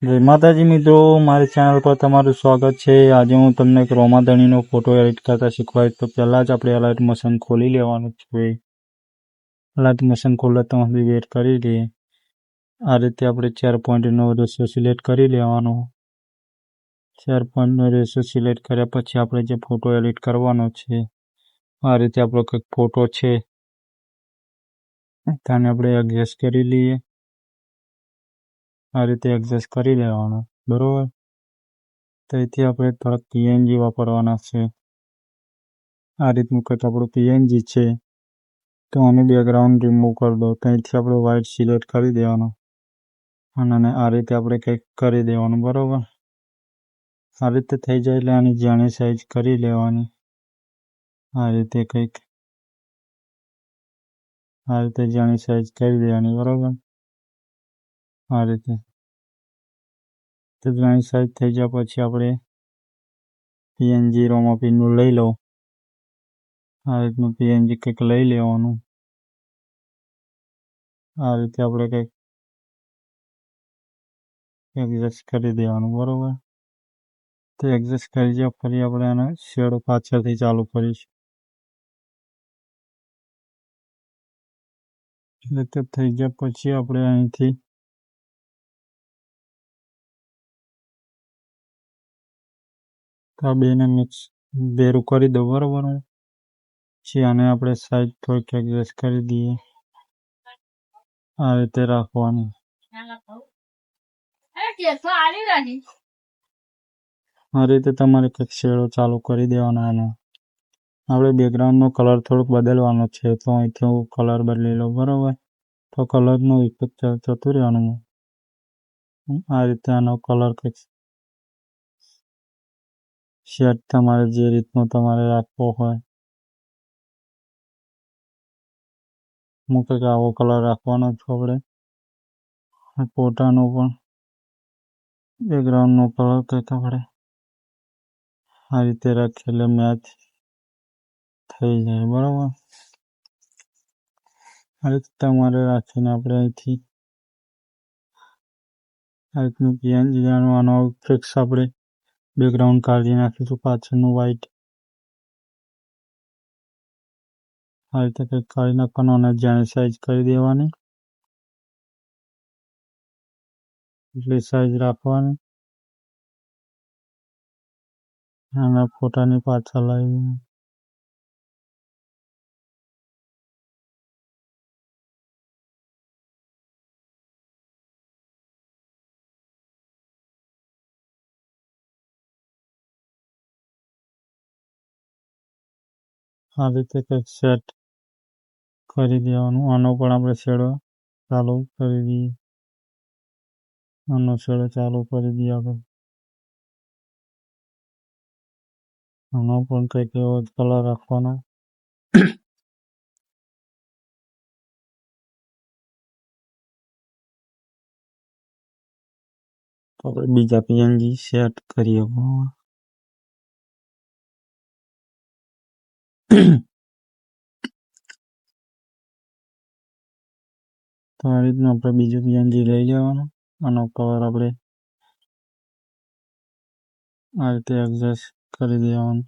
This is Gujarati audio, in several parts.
જય માતાજી મિત્રો, મારી ચેનલ પર તમારું સ્વાગત છે। આજે હું તમને એક રોમાધણીનો ફોટો એડિટ કરતા શીખવાડીશ। તો પહેલાં જ આપણે અલાઇટ મોશન ખોલી લેવાનું છે। અલાઇટ મોશન ખોલતા સુધી વેટ કરી લઈએ। આ રીતે આપણે 4 પોઈન્ટનો રેશિયો સિલેક્ટ કરી લેવાનો। 4 પોઈન્ટનો રેશિયો સિલેક્ટ કર્યા પછી આપણે જે ફોટો એડિટ કરવાનો છે, આ રીતે આપણો કંઈક ફોટો છે, તેને આપણે એડજસ્ટ કરી લઈએ। આ રીતે એડજસ્ટ કરી લેવાનો, બરોબર। તો અહીંથી આપણે થોડાક પીએનજી વાપરવાના છે। આ રીતનું કંઈક આપણું પીએનજી છે, તો આનું બેકગ્રાઉન્ડ રિમૂવ કરી દો। તો અહીંથી આપણે વ્હાઇટ સિલેક્ટ કરી દેવાનો અને આ રીતે આપણે કંઈક કરી દેવાનું, બરોબર। આ રીતે થઈ જાય એટલે આની જાણી સાઈઝ કરી લેવાની। આ રીતે કંઈક આ રીતે જાણી સાઈઝ કરી દેવાની, બરોબર। આ રીતે તો જાણી સાઈઝ થઈ જાય પછી આપણે પીએનજી રોમાપીનું લઈ લો। આ રીતનું પીએનજી કંઈક લઈ લેવાનું। આ રીતે આપણે કંઈક એડજસ્ટ કરી દેવાનું, બરોબર। તો એડજસ્ટ કરી જાય ફરી આપણે આને શેડો પાછળથી ચાલુ કરીશું। એટલે તે થઈ ગયા પછી આપણે અહીંથી આ બેને મિક્સ ભેરું કરી દો, બરોબર। પછી આને આપણે સાઈડ થોડીક એડજસ્ટ કરી દઈએ। આ રીતે રાખવાનું। આ રીતે તમારે કંઈક શેડો ચાલુ કરી દેવાના એના। આપણે બેકગ્રાઉન્ડનો કલર થોડુંક બદલવાનો છે, તો અહીંથી હું કલર બદલી લઉં, બરોબર। તો કલરનું ઇફેક્ટ જતું રહેવાનું। આ રીતે આનો કલર કંઈક શેડ તમારે જે રીતનો તમારે રાખવો હોય, હું કંઈક આવો કલર રાખવાનો છું આપણે। ફોટાનો પણ બેકગ્રાઉન્ડનો કલર કંઈક આપણે આ રીતે રાખીએ એટલે મેચ થઈ જાય, બરાબર। આ રીતે તમારે રાખીને આપણે અહીંથી આ રીતનું પીએનજી આનો ફિક્સ આપણે બેકગ્રાઉન્ડ કાઢી નાખીશું પાછળનું વ્હાઇટ। આ રીતે કંઈક કાઢી નાખવાનું અને જાણી સાઈઝ કરી દેવાની, એટલી સાઈઝ રાખવાની અને ફોટાની પાછળ લાવી આ રીતે કંઈક સેટ કરી દેવાનું। આનો પણ આપણે શેડો ચાલુ કરી દઈએ। આનો શેડો ચાલુ કરી દઈએ આપણે। આનો પણ કંઈક એવો જ કલર રાખવાનો। તો આપણે બીજા પીએનજી સેટ કરીએ, બરાબર। તો આ રીતનું આપણે બીજું પીએનજી લઈ લેવાનું। આનો કલર આપણે આ રીતે એડજસ્ટ કરી દેવાનું।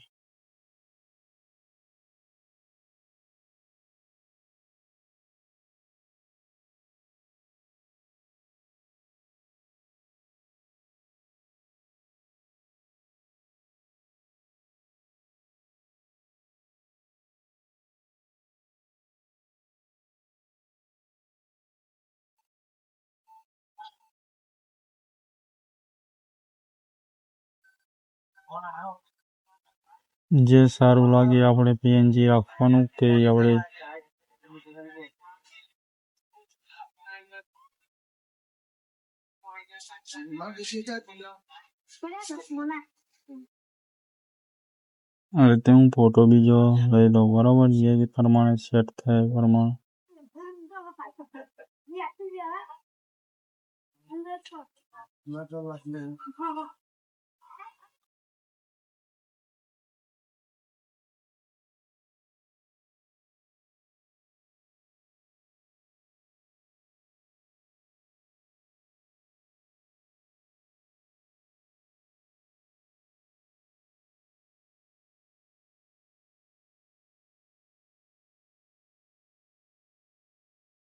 જે સારું લાગે આપણે પીએનજી રાખવાનું કે આપણે આ રીતે હું ફોટો બીજો લઈ લઉં, બરાબર। જે પ્રમાણે સેટ થાય એ પ્રમાણે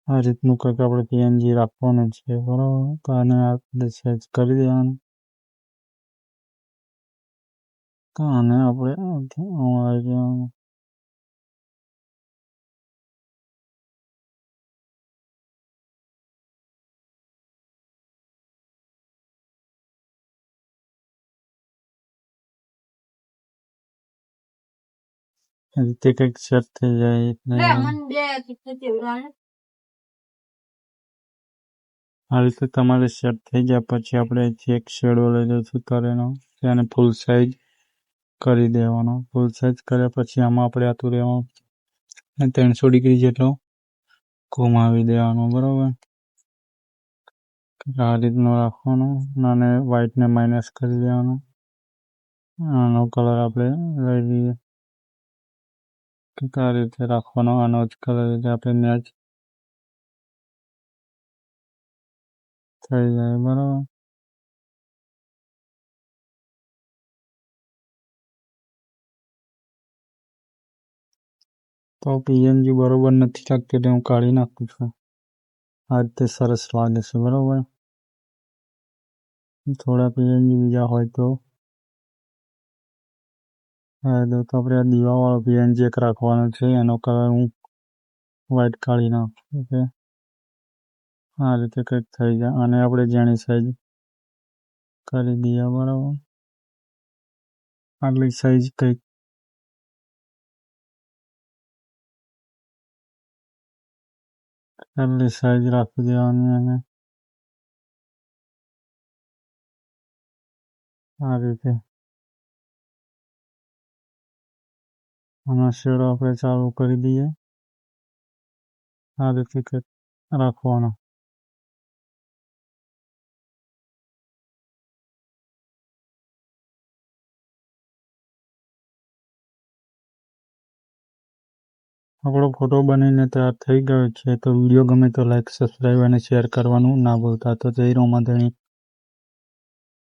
આ રીતનું કંઈક આપણે પીએનજી રાખવાનું છે, બરાબર. તો આને આપણે સર્ચ કરી દેવાનું. તો આને આપણે આવી જવાનું. આ રીતે કંઈક સેટ થઈ જાય એટલે આ રીતે તમારે સેટ થઈ જાય પછી આપણે એક શેડો લઈ લઈશું તરેનો, તેને ફૂલ સાઈઝ કરી દેવાનો. ફૂલ સાઈઝ કર્યા પછી આમાં આપણે આતું રહેવાનું 300 ડિગ્રી જેટલો ઘુમાવી દેવાનો, બરાબર. આ રીતનો રાખવાનો અને વ્હાઈટને માઇનસ કરી દેવાનો. આનો કલર આપણે લઈ લઈએ. આ રીતે રાખવાનો, આનો જ કલર રીતે આપણે મેચ થઈ જાય, બરાબર. તો પીએનજી બરોબર નથી લાગતી એટલે હું કાઢી નાખું છું. આ રીતે સરસ લાગે છે, બરાબર. થોડા પીએનજી બીજા હોય તો આપણે આ દીવાવાળો પીએનજી એક રાખવાનો છે, એનો કલર હું વ્હાઈટ કાઢી નાખું. ઓકે, આ રીતે કંઈક થઈ જાય અને આપણે જેની સાઈઝ કરી દઈએ, બરાબર. આટલી સાઈઝ કંઈક આટલી સાઈઝ રાખી દેવાની અને આ રીતે આનો શેડો આપણે ચાલુ કરી દઈએ. આ રીતે કંઈક રાખવાનો. આપણો ફોટો બનીને તૈયાર થઈ ગયો છે. તો વિડીયો ગમે તો લાઈક, સબસ્ક્રાઈબ અને શેર કરવાનું ના ભૂલતા. તો જય રોમાધણી.